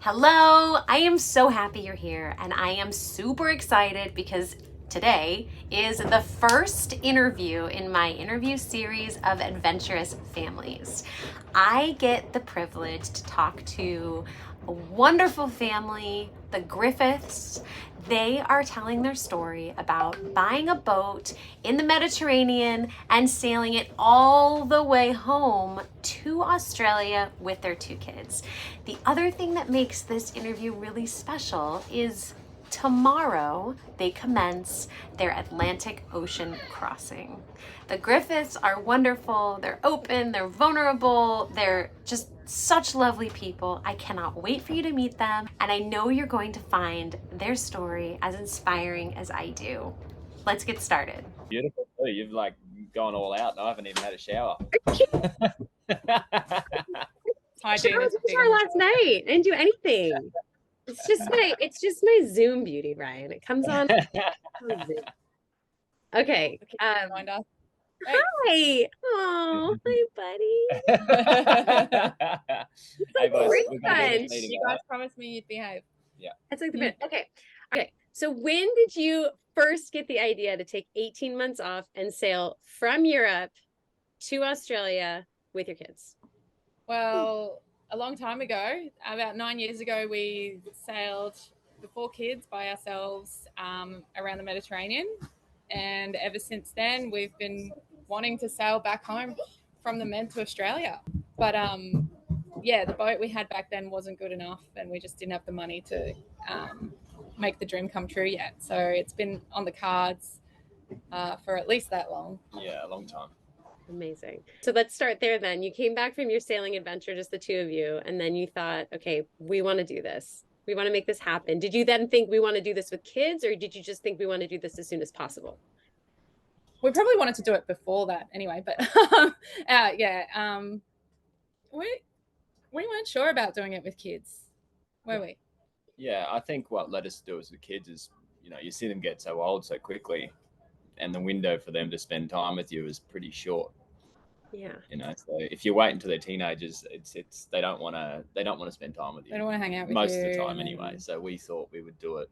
Hello, I am so happy you're here, and I am super excited because today is the first interview in my interview series of Adventurous Families. I get the privilege to talk to a wonderful family, the Griffiths. They are telling their story about buying a boat in the Mediterranean and sailing it all the way home to Australia with their two kids. The other thing that makes this interview really special is tomorrow they commence their Atlantic Ocean crossing. The Griffiths are wonderful, they're open, they're vulnerable, they're just such lovely people. I cannot wait for you to meet them, and I know you're going to find their story as inspiring as I do. Let's get started. Beautiful. You've like gone all out and I haven't even had a shower. I was last night. I didn't do anything. It's just my Zoom beauty, Ryan. It comes on Zoom. Okay. Hi. Oh, hi, buddy. Hey, boys, Great we're gonna do this fun. meeting, You guys promised me you'd behave. Yeah. That's like the bit. Okay. Okay. So when did you first get the idea to take 18 months off and sail from Europe to Australia with your kids? Well, a long time ago, about 9 years ago, we sailed the 4 kids by ourselves around the Mediterranean. And ever since then, we've been wanting to sail back home from the Med to Australia. But the boat we had back then wasn't good enough, and we just didn't have the money to make the dream come true yet. So it's been on the cards for at least that long. Yeah, a long time. Amazing. So let's start there then. You came back from your sailing adventure, just the two of you, and then you thought, okay, we want to do this. We want to make this happen. Did you then think we want to do this with kids, or did you just think we want to do this as soon as possible? We probably wanted to do it before that anyway, but we weren't sure about doing it with kids, were we? Yeah, I think what led us to do it with kids is, you see them get so old so quickly, and the window for them to spend time with you is pretty short. Yeah. So if you wait until they're teenagers, it's they don't want to spend time with you. They don't want to hang out with most you of the time anyway. So we thought we would do it,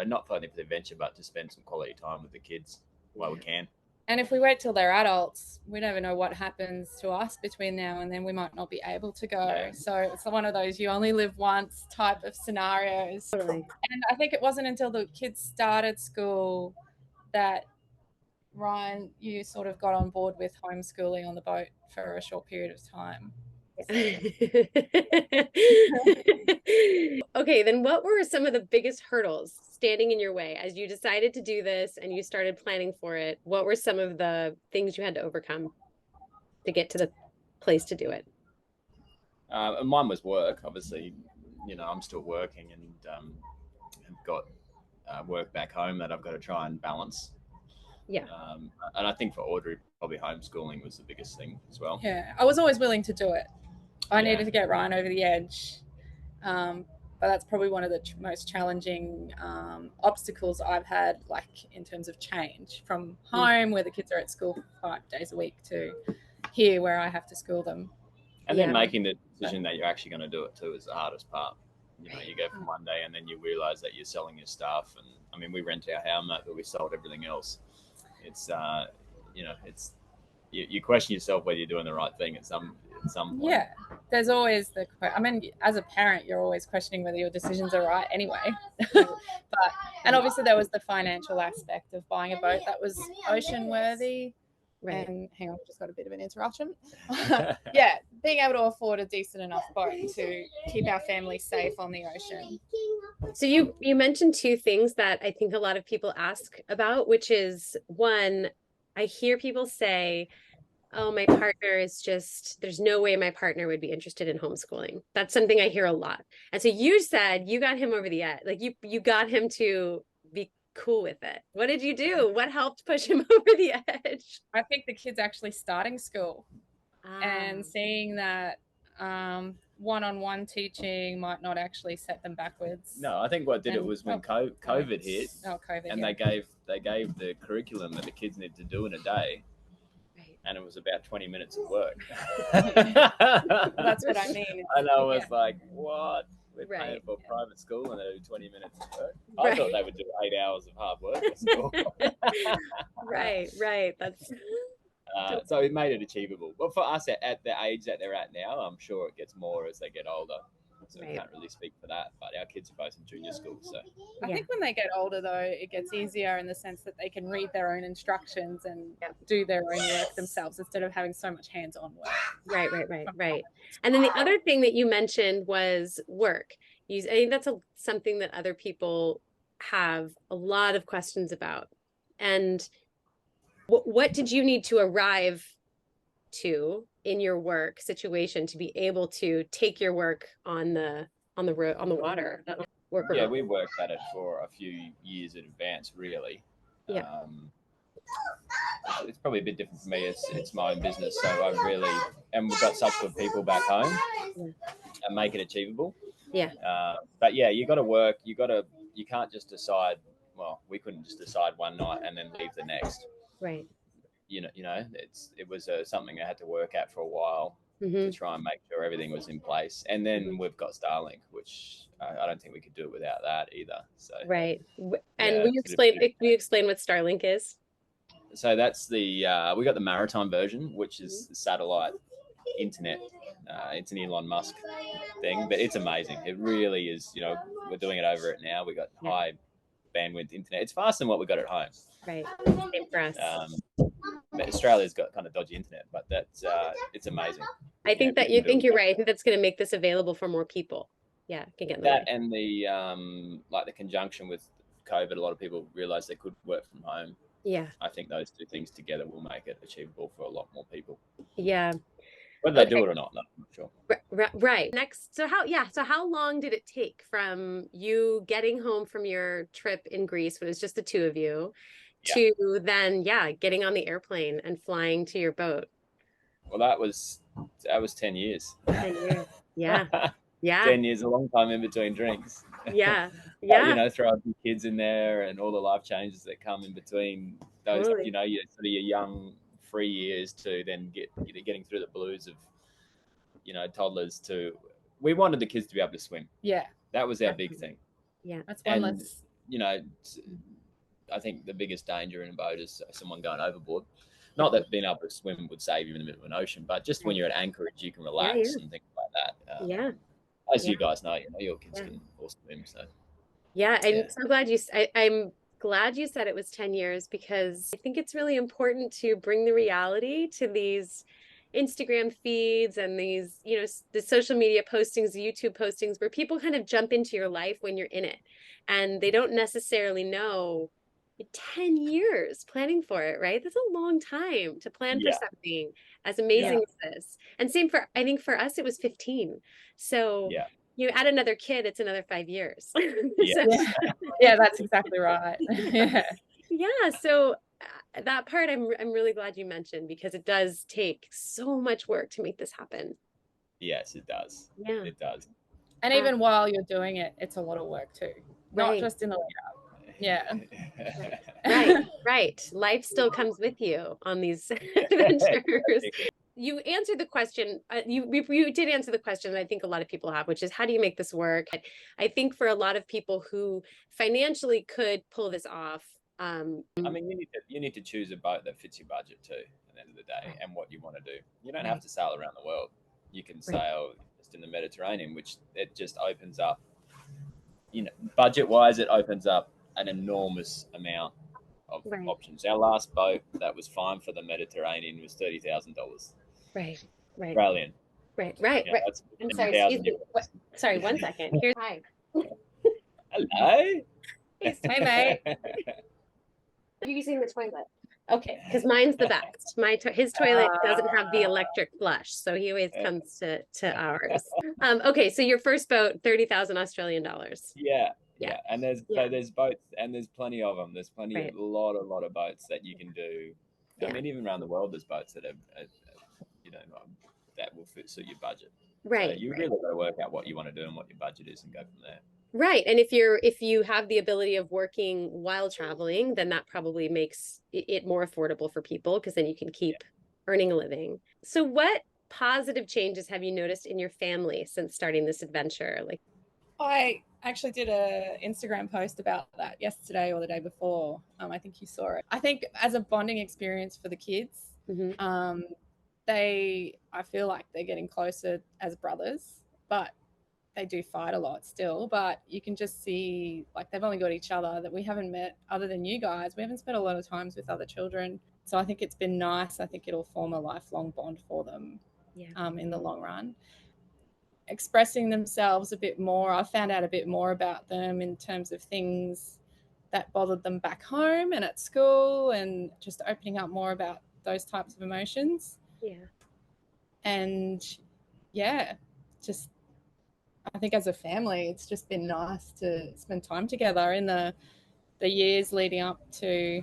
not only for the adventure, but to spend some quality time with the kids while we can. And if we wait till they're adults, we never know what happens to us between now and then. We might not be able to go. Yeah. So it's one of those you only live once type of scenarios. Totally. And I think it wasn't until the kids started school that Ryan, you sort of got on board with homeschooling on the boat for a short period of time. Okay, then what were some of the biggest hurdles standing in your way as you decided to do this and you started planning for it? What were some of the things you had to overcome to get to the place to do it? And mine was work. Obviously, I'm still working and have got work back home that I've got to try and balance. Yeah. And I think for Audrey, probably homeschooling was the biggest thing as well. Yeah, I was always willing to do it. I needed to get Ryan over the edge. But that's probably one of the most challenging obstacles I've had, like in terms of change from home where the kids are at school 5 days a week to here where I have to school them. And then making the decision that you're actually going to do it too is the hardest part. You go from one day and then you realize that you're selling your stuff. And I mean, we rent our house, but we sold everything else. It's, you question yourself whether you're doing the right thing at some point. Yeah, there's always as a parent, you're always questioning whether your decisions are right anyway. And obviously there was the financial aspect of buying a boat that was ocean worthy. Right. And hang on, we just got a bit of an interruption. Being able to afford a decent enough boat to keep our family safe on the ocean. So you mentioned two things that I think a lot of people ask about, which is one, I hear people say, oh, my partner is there's no way my partner would be interested in homeschooling. That's something I hear a lot. And so you said you got him over the edge, like you got him to be cool with it. What did you do? What helped push him over the edge? I think the kids actually starting school and seeing that one-on-one teaching might not actually set them backwards. No, I think what did it was when COVID hit. COVID, and they gave the curriculum that the kids needed to do in a day. Right. and it was about 20 minutes of work. That's what I mean. And I was like, what? We're paying Right. for private school and they do 20 minutes of work. Right. I thought they would do 8 hours of hard work at school. Right. That's So it made it achievable. But for us at the age that they're at now, I'm sure it gets more as they get older. So I can't really speak for that. But our kids are both in junior school. So I think when they get older, though, it gets easier in the sense that they can read their own instructions and do their own work themselves instead of having so much hands-on work. Right. And then the other thing that you mentioned was work. I think that's something that other people have a lot of questions about. And what did you need to arrive to in your work situation to be able to take your work on the road, on the water? Yeah, we worked at it for a few years in advance, really. Yeah. It's probably a bit different for me. It's my own business, so and we've got such good people back home and make it achievable. Yeah. But yeah, you got to work. You can't just decide. Well, we couldn't just decide one night and then leave the next. Right. You know, it was something I had to work at for a while to try and make sure everything was in place. And then we've got Starlink, which I don't think we could do it without that either. So right. And will you explain what Starlink is? So that's we got the maritime version, which is satellite internet. It's an Elon Musk thing, but it's amazing. It really is. You know, we're doing it over it now. We got high bandwidth internet. It's faster than what we got at home. Right. Same for us. Australia's got kind of dodgy internet, but that's it's amazing. I think that you're right. I think that's going to make this available for more people. Yeah, can get that, and the like the conjunction with COVID, a lot of people realized they could work from home. Yeah, I think those two things together will make it achievable for a lot more people. Yeah, whether they do it or not, I'm not sure. Right. Next, so how long did it take from you getting home from your trip in Greece, when it was just the two of you, to then getting on the airplane and flying to your boat? Well, that was 10 years. 10 years. Yeah. 10 years, a long time in between drinks. Yeah. You know, throw a few kids in there and all the life changes that come in between those. Totally. You know, your young free years to then getting through the blues of, you know, toddlers to. We wanted the kids to be able to swim. Yeah, that was our big thing. Yeah, that's one less. You know, I think the biggest danger in a boat is someone going overboard. Not that being able to swim would save you in the middle of an ocean, but just when you're at anchorage, you can relax and things like that. As you guys know, your kids can all swim. So I'm so glad I'm glad you said it was 10 years, because I think it's really important to bring the reality to these Instagram feeds and these, you know, the social media postings, YouTube postings, where people kind of jump into your life when you're in it and they don't necessarily know 10 years planning for it, right? That's a long time to plan for something as amazing as this. And same for, I think for us, it was 15. So you add another kid, it's another 5 years. Yeah, that's exactly right. So that part I'm really glad you mentioned, because it does take so much work to make this happen. Yes, it does. Yeah, it does. And even while you're doing it, it's a lot of work too, not just in the lead up. Yeah. Right. Life still comes with you on these adventures. You answered the question. You did answer the question that I think a lot of people have, which is, how do you make this work? I think for a lot of people who financially could pull this off. I mean, you need to choose a boat that fits your budget too, at the end of the day, and what you want to do. You don't have to sail around the world. You can sail just in the Mediterranean, which it just opens up. You know, budget-wise, it opens up an enormous amount of options. Our last boat that was fine for the Mediterranean was $30,000. Right. Australian. Right. I'm sorry, excuse me. Sorry, 1 second. Here's hi. Hello. Hey, mate. You're using the toilet. Okay, because mine's the best. His toilet doesn't have the electric flush, so he always comes to ours. Okay, so your first boat, 30,000 Australian dollars. Yeah. And there's boats, and there's plenty of them. There's plenty of a lot of boats that you can do. I mean, even around the world, there's boats that are you know, that will suit your budget. Right. So you really got to work out what you want to do and what your budget is, and go from there. Right. And if you have the ability of working while traveling, then that probably makes it more affordable for people, because then you can keep earning a living. So what positive changes have you noticed in your family since starting this adventure? Like, I actually did a Instagram post about that yesterday or the day before. I think you saw it. I think as a bonding experience for the kids, I feel like they're getting closer as brothers, but they do fight a lot still. But you can just see, like, they've only got each other, that we haven't met other than you guys. We haven't spent a lot of times with other children. So I think it's been nice. I think it'll form a lifelong bond for them in the long run. Expressing themselves a bit more. I found out a bit more about them in terms of things that bothered them back home and at school, and just opening up more about those types of emotions. And just I think as a family, it's just been nice to spend time together in the years leading up to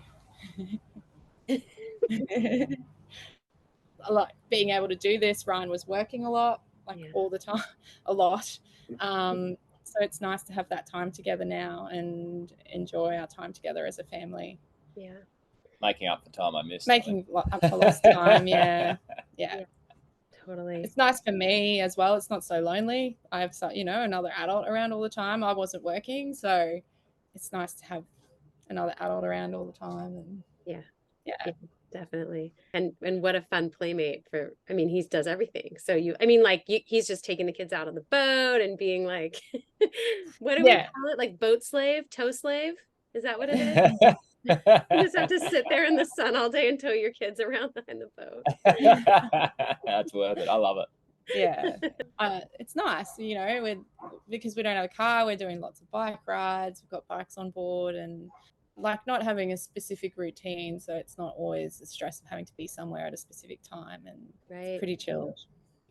like being able to do this. Ryan was working a lot, all the time, a lot. So it's nice to have that time together now and enjoy our time together as a family. Making up for time I missed. Making up for lost time. Yeah. Totally. It's nice for me as well. It's not so lonely. I have, another adult around all the time. I wasn't working, so it's nice to have another adult around all the time. And yeah, definitely. And what a fun playmate he does everything. So he's just taking the kids out on the boat and being like, what do we call it? Like boat slave, tow slave? Is that what it is? You just have to sit there in the sun all day and tow your kids around behind the boat. That's worth it. I love it. Yeah. It's nice, because we don't have a car, we're doing lots of bike rides. We've got bikes on board, and not having a specific routine. So it's not always the stress of having to be somewhere at a specific time, and it's pretty chill.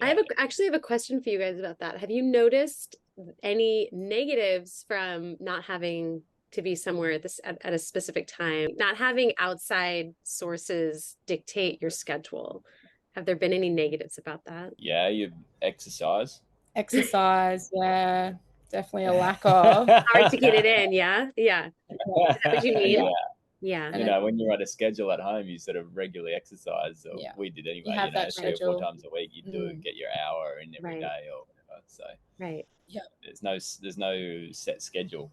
I actually have a question for you guys about that. Have you noticed any negatives from not having to be somewhere at a specific time, not having outside sources dictate your schedule? Have there been any negatives about that? Yeah, you exercise. Yeah, definitely a lack of. Hard to get it in, yeah? Is that what you mean? Yeah. When you're at a schedule at home, you sort of regularly exercise, or we did anyway, you have that 3 or 4 schedule. times a week, you do get your hour in every day or whatever. So there's no set schedule.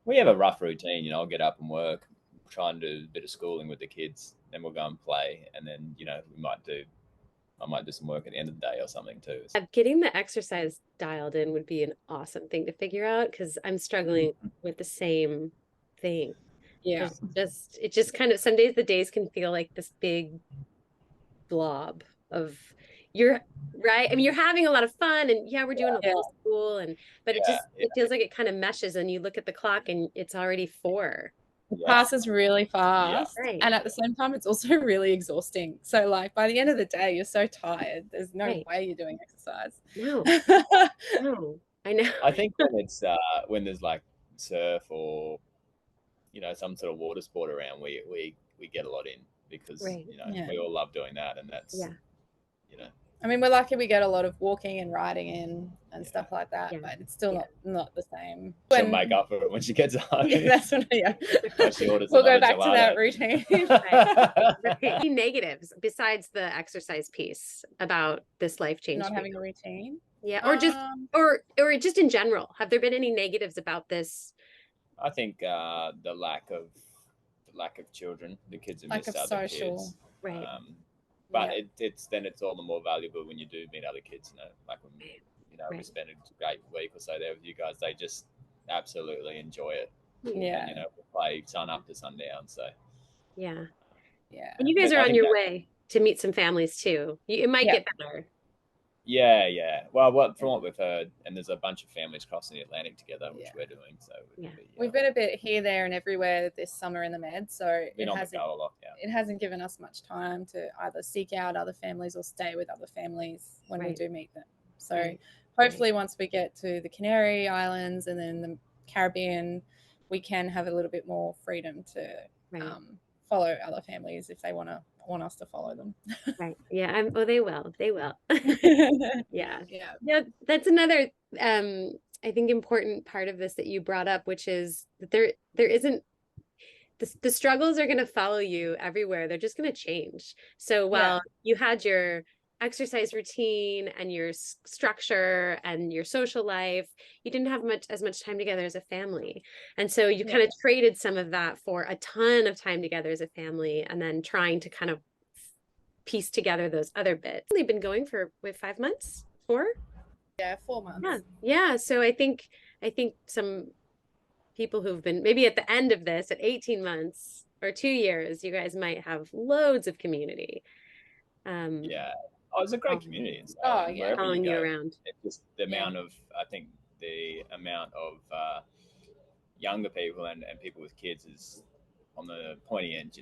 We have a rough routine. I'll get up and work, try and do a bit of schooling with the kids, then we'll go and play, and then I might do some work at the end of the day or something too. Getting the exercise dialed in would be an awesome thing to figure out, because I'm struggling with the same thing. It just kind of, some days the days can feel like this big blob of, you're right. You're having a lot of fun, and we're doing a little school, but it feels like it kind of meshes, and you look at the clock and it's already 4. It passes really fast, and at the same time it's also really exhausting. So by the end of the day, you're so tired, there's no way you're doing exercise. No, I know. I think when there's like surf or some sort of water sport around, we get a lot in, because we all love doing that, and that's we're lucky we get a lot of walking and riding in and stuff like that, but it's still not the same. She'll make up for it when she gets home. That's what, we'll go back to that routine. Any negatives besides the exercise piece about this life change? Not having a routine? Or just or just in general, have there been any negatives about this? I think the lack of children. The kids have missed other kids. Right. But it's all the more valuable when you do meet other kids. When we spend a great week or so there with you guys, they just absolutely enjoy it. Yeah. And, we play sun up to sundown. So. Yeah. And you guys are on your way to meet some families too. It might get better. Yeah. Well, from what we've heard, and there's a bunch of families crossing the Atlantic together, which we're doing. So we've been a bit here, there, and everywhere this summer in the Med. So it hasn't given us much time to either seek out other families or stay with other families when we do meet them. So hopefully, once we get to the Canary Islands and then the Caribbean, we can have a little bit more freedom to follow other families if they want us to follow them. Yeah. They will. Yeah. That's another I think important part of this that you brought up, which is that the struggles are going to follow you everywhere. They're just going to change. So while you had your exercise routine and your structure and your social life, you didn't have as much time together as a family. And so you kind of traded some of that for a ton of time together as a family, and then trying to kind of piece together those other bits. They've been going for 5 months, 4? Yeah, 4 months. Yeah. So I think some people who've been maybe at the end of this at 18 months or 2 years, you guys might have loads of community. It's a great community in Salem. Following you around. It's just the amount of, I think the amount of younger people and people with kids is on the pointy end,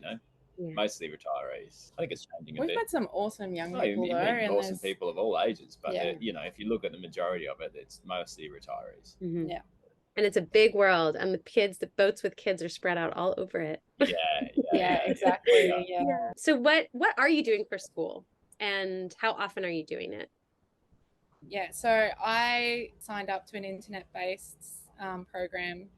mostly retirees. I think it's changing a bit. We've had some awesome young people though. And awesome people of all ages, but if you look at the majority of it, it's mostly retirees. Mm-hmm. Yeah. And it's a big world, and the boats with kids are spread out all over it. Yeah, exactly. Yeah. So what are you doing for school, and how often are you doing it? Yeah, so I signed up to an internet-based program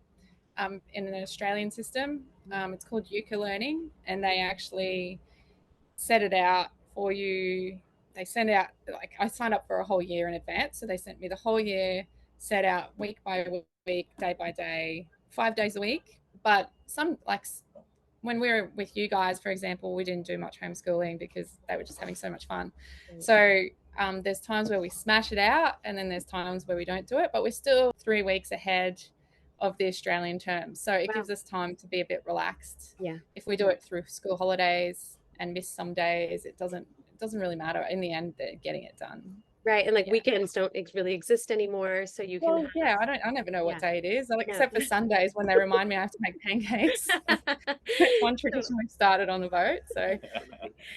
in an Australian system. It's called Yuka Learning, and they actually set it out for you. They send out, I signed up for a whole year in advance, so they sent me the whole year, set out week by week, day by day, 5 days a week. But when we were with you guys, for example, we didn't do much homeschooling because they were just having so much fun. So there's times where we smash it out, and then there's times where we don't do it, but we're still 3 weeks ahead of the Australian term. So it gives us time to be a bit relaxed. Yeah. If we do it through school holidays and miss some days, it doesn't really matter. In the end, they're getting it done. Right. And weekends don't really exist anymore. So you can. I never know what day it is, except for Sundays when they remind me I have to make pancakes. One tradition we started on the boat. So,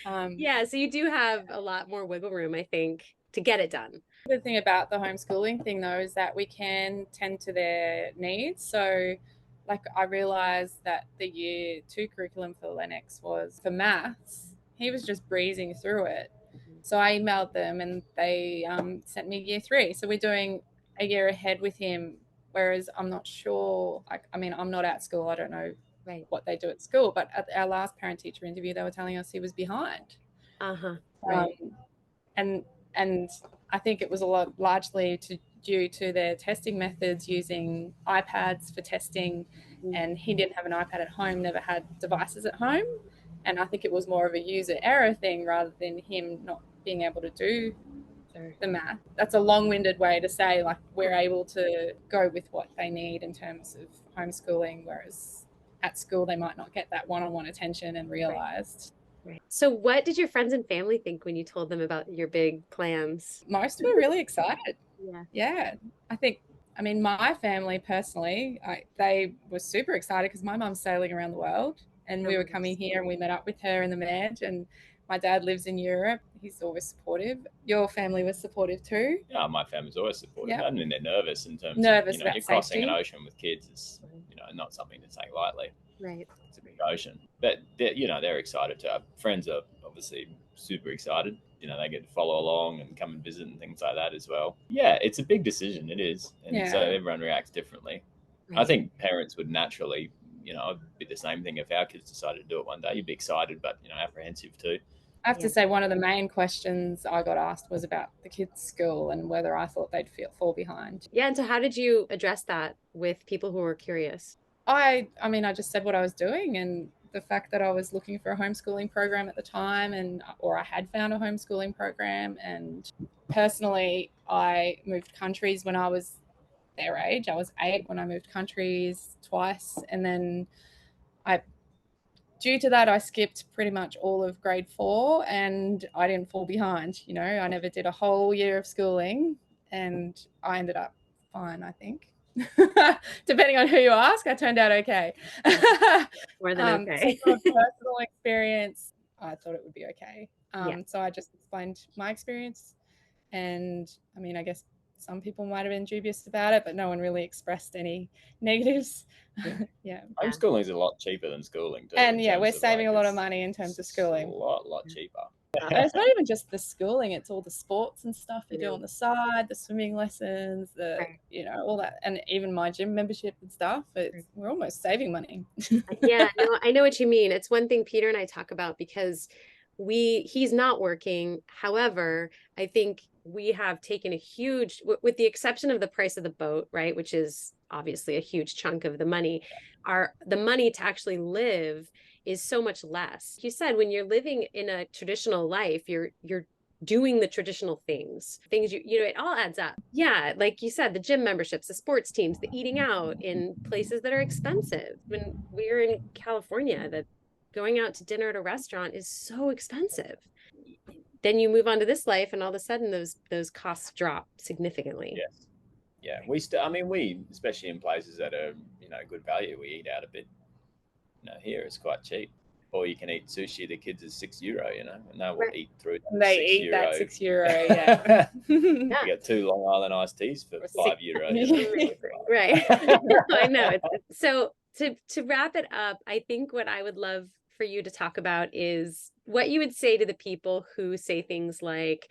so you do have a lot more wiggle room, I think, to get it done. The thing about the homeschooling thing, though, is that we can tend to their needs. So, I realized that the year 2 curriculum for Lennox was for maths. He was just breezing through it. So I emailed them, and they sent me year 3. So we're doing a year ahead with him, whereas I'm not sure. I'm not at school. I don't know what they do at school. But at our last parent-teacher interview, they were telling us he was behind. And I think it was largely due to their testing methods using iPads for testing, and he didn't have an iPad at home, never had devices at home. And I think it was more of a user error thing rather than him not being able to do the math. That's a long-winded way to say we're able to go with what they need in terms of homeschooling, whereas at school they might not get that one-on-one attention and realized. Right. So what did your friends and family think when you told them about your big plans? Most were really excited. Yeah. I think, my family personally, they were super excited because my mum's sailing around the world. And we were coming here, and we met up with her in the Med, and my dad lives in Europe. He's always supportive. Your family was supportive too? Yeah, my family's always supportive. I mean, they're nervous in terms of, you're crossing an ocean with kids. It's, not something to take lightly. Right. It's a big ocean. But, they're excited too. Our friends are obviously super excited. They get to follow along and come and visit and things like that as well. Yeah, it's a big decision. It is. And so everyone reacts differently. Right. I think parents would naturally... it'd be the same thing if our kids decided to do it one day. You'd be excited, but, apprehensive too. I have to say one of the main questions I got asked was about the kids' school and whether I thought they'd fall behind. Yeah, and so how did you address that with people who were curious? I just said what I was doing, and the fact that I was looking for a homeschooling program at the time, or I had found a homeschooling program. And personally, I moved countries when I was their age. I was 8 when I moved countries twice, and then due to that, I skipped pretty much all of grade 4, and I didn't fall behind. I never did a whole year of schooling, and I ended up fine, I think. Depending on who you ask, I turned out okay. More than okay. So from a personal experience, I thought it would be okay. So I just explained my experience, and I guess some people might have been dubious about it, but no one really expressed any negatives. Homeschooling is a lot cheaper than schooling too. And we're saving a lot of money in terms of schooling. A lot cheaper. And it's not even just the schooling, it's all the sports and stuff you do Yeah. on the side, the swimming lessons, Right. all that, and even my gym membership and stuff. We're almost saving money. Yeah, no, I know what you mean. It's one thing Peter and I talk about because he's not working. However, I think we have taken a huge, with the exception of the price of the boat, right, which is obviously a huge chunk of the money, the money to actually live is so much less. You said when you're living in a traditional life, you're doing the traditional things it all adds up. Yeah, like you said, the gym memberships, the sports teams, the eating out in places that are expensive. When we're in California, that going out to dinner at a restaurant is so expensive. Then you move on to this life and all of a sudden those costs drop significantly. Yes. Yeah, we especially in places that are good value, we eat out a bit. Here it's quite cheap. Or you can eat sushi. The kids is €6, and they will eat through that. They eat that €6, yeah. You get 2 Long Island iced teas for €5. Right. I know. So to wrap it up, I think what I would love for you to talk about is what you would say to the people who say things like,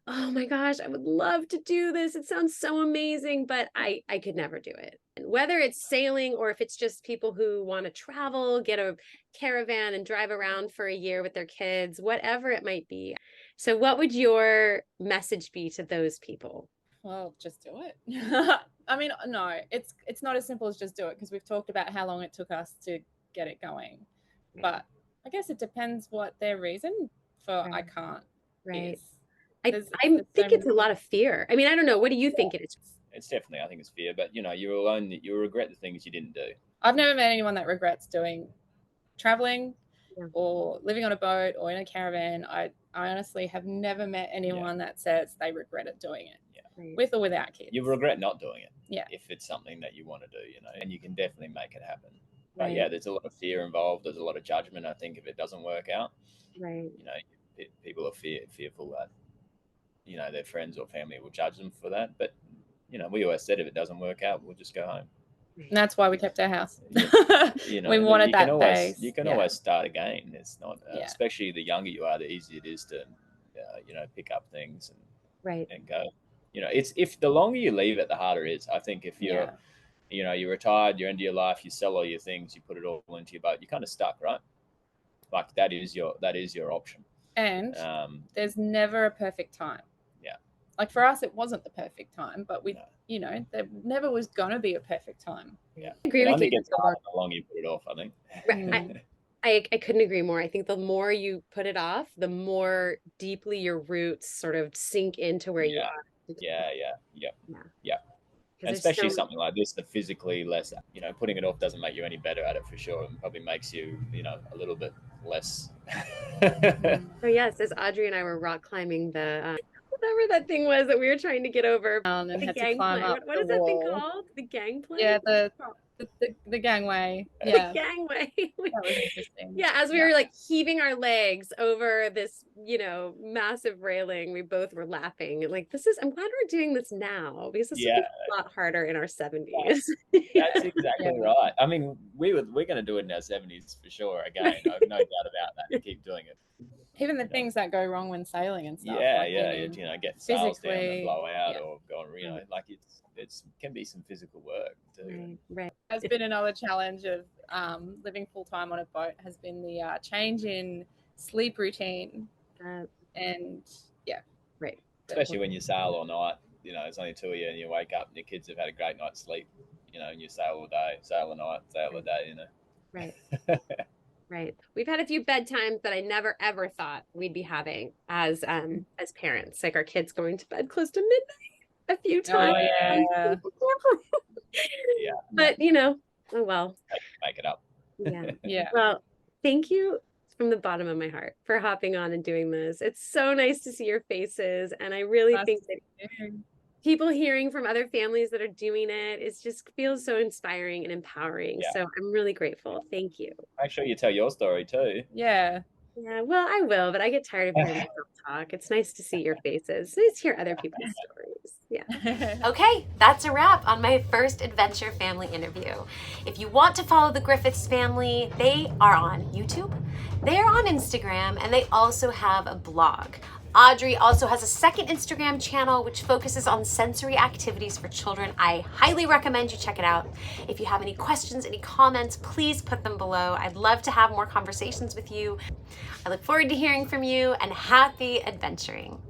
oh my gosh, I would love to do this. It sounds so amazing, but I could never do it. And whether it's sailing or if it's just people who want to travel, get a caravan and drive around for a year with their kids, whatever it might be. So what would your message be to those people? Well, just do it. I mean, no, it's not as simple as just do it, because we've talked about how long it took us to get it going. Right. But I guess it depends what their reason for I can't is. I think it's a lot of fear. I mean, I don't know. What do you think it is? It's definitely, I think it's fear, but you'll regret the things you didn't do. I've never met anyone that regrets doing traveling or living on a boat or in a caravan. I honestly have never met anyone that says they regretted doing it. With or without kids. You regret not doing it. Yeah. If it's something that you want to do, and you can definitely make it happen. But yeah, there's a lot of fear involved. There's a lot of judgment, I think, if it doesn't work out. Right. People are fearful that their friends or family will judge them for that. But we always said if it doesn't work out, we'll just go home. And that's why we kept our house. We wanted that base. You can always start again. It's not, especially the younger you are, the easier it is to, pick up things and go. It's if the longer you leave it, the harder it is. I think if you're, you're retired, you're into your life, you sell all your things, you put it all into your boat, you're kind of stuck, right? Like that is your option. And there's never a perfect time. Yeah. Like for us, it wasn't the perfect time, but there never was gonna be a perfect time. Yeah. I agree with you. Gets harder the longer you put it off, I think. Right. I couldn't agree more. I think the more you put it off, the more deeply your roots sort of sink into where you are. Yeah. And especially something like this, the physically less, putting it off doesn't make you any better at it for sure. It probably makes you, a little bit less. So yes, as Audrey and I were rock climbing the whatever that thing was that we were trying to get over. And had to climb up what is that thing called? The gangplank? Yeah, the gangway. Yeah. The gangway. That was interesting. Yeah, as we were like heaving our legs over this, massive railing, we both were laughing. And like, I'm glad we're doing this now, because this would be a lot harder in our 70s. That's exactly right. I mean, we're going to do it in our 70s for sure. Again, I have no doubt about that. And keep doing it. Even the things that go wrong when sailing and stuff. Get sails down and blow out or go on, like it can be some physical work too. Right. Has been another challenge of living full time on a boat has been the change in sleep routine. Especially when you sail all night, there's only 2 of you and you wake up and your kids have had a great night's sleep, and you sail all day, sail all night, sail all day, Right. Right. We've had a few bedtimes that I never ever thought we'd be having as parents, like our kids going to bed close to midnight a few times. Oh, yeah. But oh well. Make it up. Yeah. Well, thank you from the bottom of my heart for hopping on and doing this. It's so nice to see your faces, and I really think that people hearing from other families that are doing it just feels so inspiring and empowering. So I'm really grateful. Thank you. Make sure you tell your story too. Yeah. Yeah, well, I will, but I get tired of hearing myself talk. It's nice to see your faces. It's nice to hear other people's stories. Yeah. Okay, that's a wrap on my first Adventure Family interview. If you want to follow the Griffiths family, they are on YouTube, They're on Instagram and they also have a blog. Audrey also has a second Instagram channel which focuses on sensory activities for children. I highly recommend you check it out. If you have any questions, any comments, please put them below. I'd love to have more conversations with you. I look forward to hearing from you, and happy adventuring.